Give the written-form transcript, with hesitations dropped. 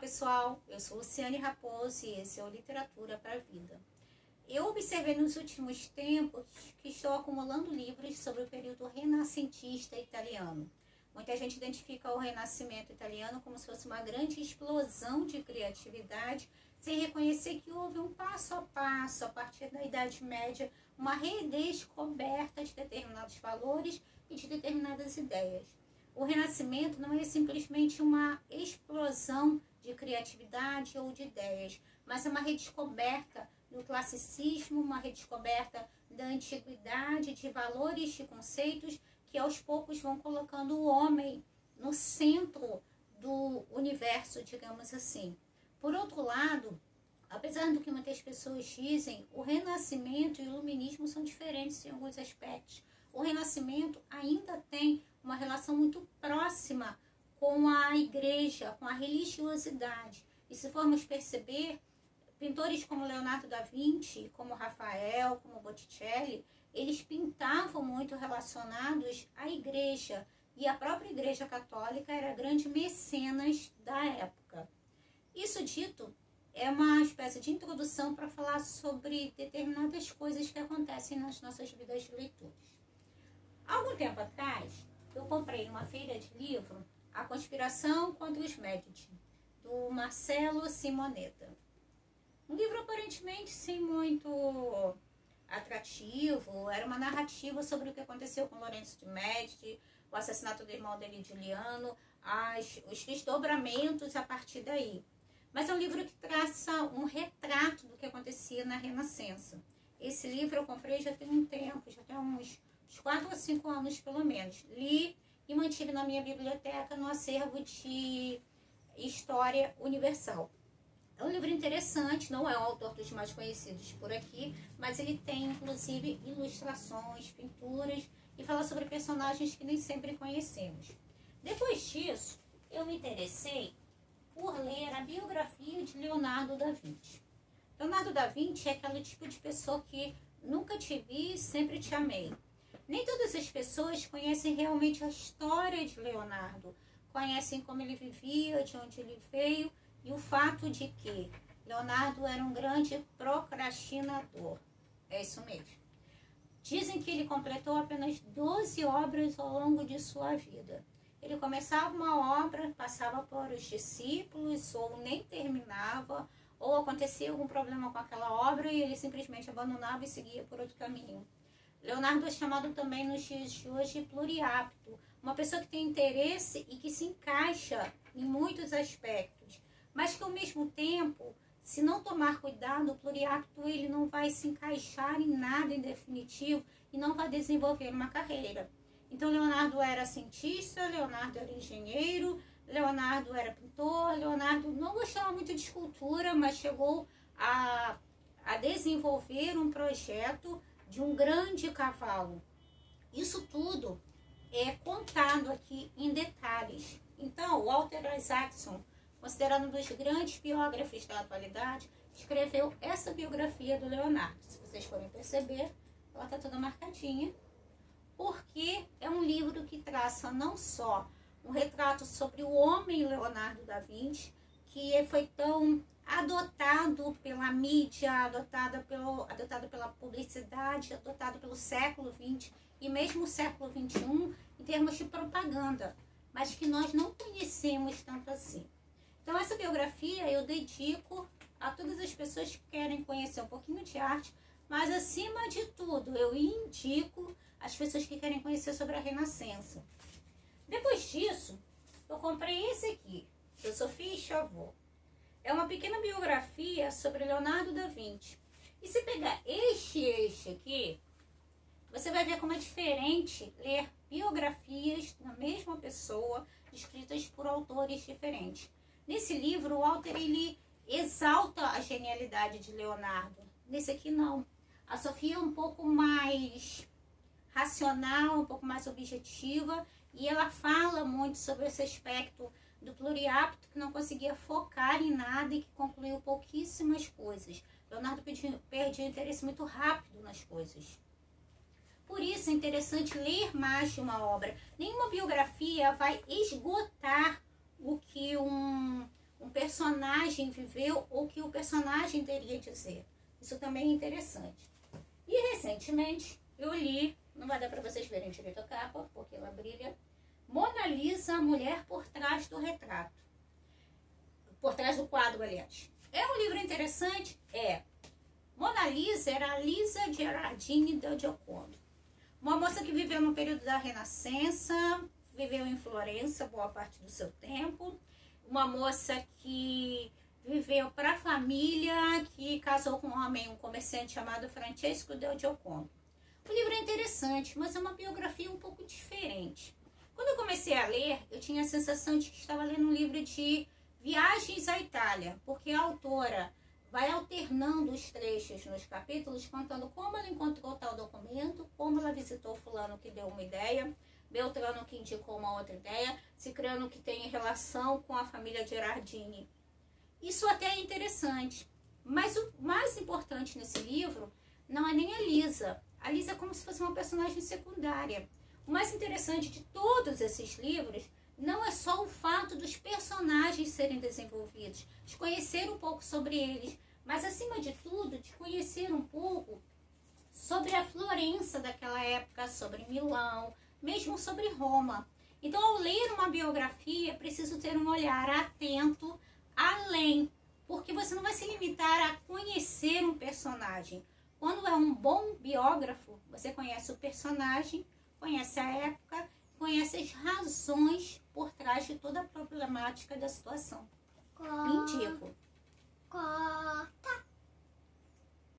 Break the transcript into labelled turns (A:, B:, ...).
A: pessoal, eu sou Luciane Raposo e esse é o Literatura para a Vida. Eu observei nos últimos tempos que estou acumulando livros sobre o período renascentista italiano. Muita gente identifica o Renascimento italiano como se fosse uma grande explosão de criatividade, sem reconhecer que houve um passo a passo, a partir da Idade Média, uma redescoberta de determinados valores e de determinadas ideias. O Renascimento não é simplesmente uma explosão de criatividade ou de ideias, mas é uma redescoberta do classicismo, uma redescoberta da antiguidade, de valores e conceitos que aos poucos vão colocando o homem no centro do universo, digamos assim. Por outro lado, apesar do que muitas pessoas dizem, o Renascimento e o Iluminismo são diferentes em alguns aspectos. O Renascimento ainda tem uma relação muito próxima com a igreja, com a religiosidade. E se formos perceber, pintores como Leonardo da Vinci, como Rafael, como Botticelli, eles pintavam muito relacionados à igreja. E a própria Igreja Católica era grande mecenas da época. Isso dito, é uma espécie de introdução para falar sobre determinadas coisas que acontecem nas nossas vidas de leitores. Há algum tempo atrás, eu comprei numa feira de livro A Conspiração contra os Médici, do Marcello Simonetta. Um livro aparentemente sem muito atrativo, era uma narrativa sobre o que aconteceu com Lorenzo de Médici, o assassinato do irmão dele, Giuliano, os desdobramentos a partir daí. Mas é um livro que traça um retrato do que acontecia na Renascença. Esse livro eu comprei já tem um tempo, já tem uns 4 ou 5 anos pelo menos. Li e mantive na minha biblioteca no acervo de História Universal. É um livro interessante, não é o autor dos mais conhecidos por aqui, mas ele tem inclusive ilustrações, pinturas e fala sobre personagens que nem sempre conhecemos. Depois disso, eu me interessei por ler a biografia de Leonardo da Vinci. Leonardo da Vinci é aquele tipo de pessoa que nunca te vi, sempre te amei. Nem todas as pessoas conhecem realmente a história de Leonardo, conhecem como ele vivia, de onde ele veio e o fato de que Leonardo era um grande procrastinador. É isso mesmo. Dizem que ele completou apenas 12 obras ao longo de sua vida. Ele começava uma obra, passava por os discípulos, ou nem terminava, ou acontecia algum problema com aquela obra e ele simplesmente abandonava e seguia por outro caminho. Leonardo é chamado também nos dias de hoje pluriapto, uma pessoa que tem interesse e que se encaixa em muitos aspectos, mas que ao mesmo tempo, se não tomar cuidado, o pluriapto ele não vai se encaixar em nada em definitivo e não vai desenvolver uma carreira. Então, Leonardo era cientista, Leonardo era engenheiro, Leonardo era pintor, Leonardo não gostava muito de escultura, mas chegou a desenvolver um projeto de um grande cavalo. Isso tudo é contado aqui em detalhes. Então, Walter Isaacson, considerado um dos grandes biógrafos da atualidade, escreveu essa biografia do Leonardo. Se vocês forem perceber, ela está toda marcadinha, porque é um livro que traça não só um retrato sobre o homem Leonardo da Vinci, que foi tão adotado pela mídia, adotado pela publicidade, adotado pelo século XX e mesmo o século XXI em termos de propaganda, mas que nós não conhecemos tanto assim. Então essa biografia eu dedico a todas as pessoas que querem conhecer um pouquinho de arte, mas acima de tudo eu indico as pessoas que querem conhecer sobre a Renascença. Depois disso, eu comprei esse aqui, da Sophie Chauveau. É uma pequena biografia sobre Leonardo da Vinci. E se pegar este aqui, você vai ver como é diferente ler biografias da mesma pessoa, escritas por autores diferentes. Nesse livro, o Walter ele exalta a genialidade de Leonardo. Nesse aqui, não. A Sofia é um pouco mais racional, um pouco mais objetiva, e ela fala muito sobre esse aspecto do pluriapto que não conseguia focar em nada e que concluiu pouquíssimas coisas. Leonardo perdia interesse muito rápido nas coisas. Por isso é interessante ler mais de uma obra. Nenhuma biografia vai esgotar o que um personagem viveu ou que o personagem teria a dizer. Isso também é interessante. E recentemente eu li, não vai dar para vocês verem direito a capa, porque ela brilha, Mona Lisa, a mulher por trás do retrato. Por trás do quadro, aliás. É um livro interessante? É. Mona Lisa era a Lisa Gherardini da Gioconda. Uma moça que viveu no período da Renascença, viveu em Florença boa parte do seu tempo. Uma moça que viveu para a família, que casou com um homem, um comerciante chamado Francesco del Giocondo. O livro é interessante, mas é uma biografia um pouco diferente. Quando eu comecei a ler, eu tinha a sensação de que estava lendo um livro de viagens à Itália, porque a autora vai alternando os trechos nos capítulos, contando como ela encontrou tal documento, como ela visitou fulano que deu uma ideia, Beltrano que indicou uma outra ideia, Cicrano que tem relação com a família Gherardini. Isso até é interessante, mas o mais importante nesse livro não é nem a Lisa. A Lisa é como se fosse uma personagem secundária. O mais interessante de todos esses livros não é só o fato dos personagens serem desenvolvidos, de conhecer um pouco sobre eles, mas acima de tudo, de conhecer um pouco sobre a Florença daquela época, sobre Milão, mesmo sobre Roma. Então, ao ler uma biografia, é preciso ter um olhar atento além, porque você não vai se limitar a conhecer um personagem. Quando é um bom biógrafo, você conhece o personagem, conhece a época, conhece as razões por trás de toda a problemática da situação. Indico.
B: Corta.